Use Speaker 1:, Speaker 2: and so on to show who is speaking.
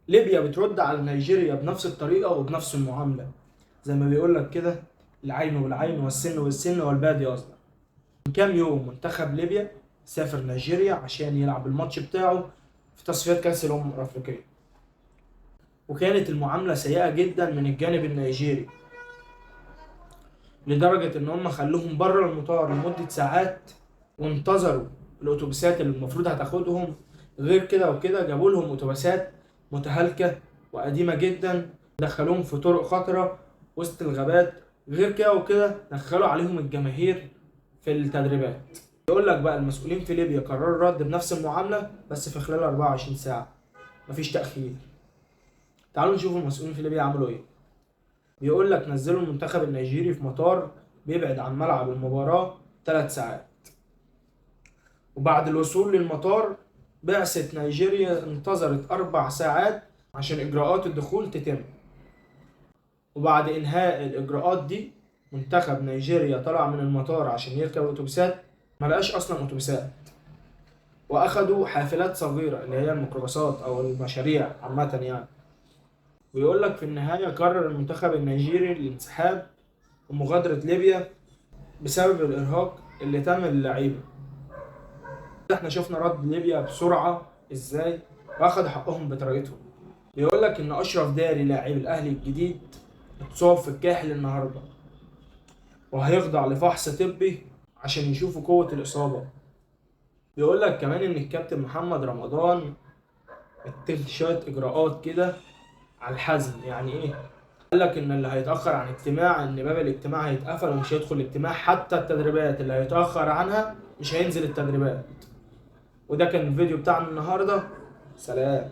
Speaker 1: ليبيا بترد على نيجيريا بنفس الطريقة وبنفس المعاملة، زي ما بيقول لك كده: العين بالعين والسن بالسن والبادي أصلا. من كام يوم منتخب ليبيا سافر نيجيريا عشان يلعب الماتش بتاعه في تصفيات كأس الأمم الأفريقية، وكانت المعاملة سيئة جدا من الجانب النيجيري، لدرجة إن هم خلوهم بره المطار لمدة ساعات وانتظروا الأتوبيسات اللي المفروض هتاخدهم. غير كده وكده جابوا لهم أتوبيسات متهالكة وقديمة جدا، دخلوهم في طرق خطرة وسط الغابات. غير كده وكده دخلوا عليهم الجماهير في التدريبات. يقول لك بقى المسؤولين في ليبيا قرروا الرد بنفس المعاملة بس في خلال 24 ساعة، مفيش تأخير. تعالوا نشوف المسؤولين في ليبيا عملوا ايه. بيقول لك نزلوا المنتخب النيجيري في مطار بيبعد عن ملعب المباراة 3 ساعات، وبعد الوصول للمطار بعثة نيجيريا انتظرت 4 ساعات عشان إجراءات الدخول تتم. وبعد إنهاء الإجراءات دي منتخب نيجيريا طلع من المطار عشان يركب الأتوبيسات، ما بقاش أصلا أتوبيسات، وأخدوا حافلات صغيرة اللي هي الميكروباصات أو المشاريع عامة يعني. ويقول لك في النهاية قرر المنتخب النيجيري الانسحاب ومغادرة ليبيا بسبب الإرهاق اللي تم للعيبة. احنا شفنا رد ليبيا بسرعة ازاي واخد حقهم بطريقتهم. بيقول لك ان اشرف داري لاعب الاهلي الجديد اتصاب في الكاحل النهارده، وهيخضع لفحص طبي عشان يشوفوا قوة الإصابة. بيقول لك كمان إن الكابتن محمد رمضان اتخذ شوية إجراءات كده على الحزم. يعني إيه؟ قال لك إن اللي هيتأخر عن اجتماع، إن باب الاجتماع هيتقفل ومش هيدخل الاجتماع، حتى التدريبات اللي هيتأخر عنها مش هينزل التدريبات. وده كان الفيديو بتاعنا النهارده. سلام.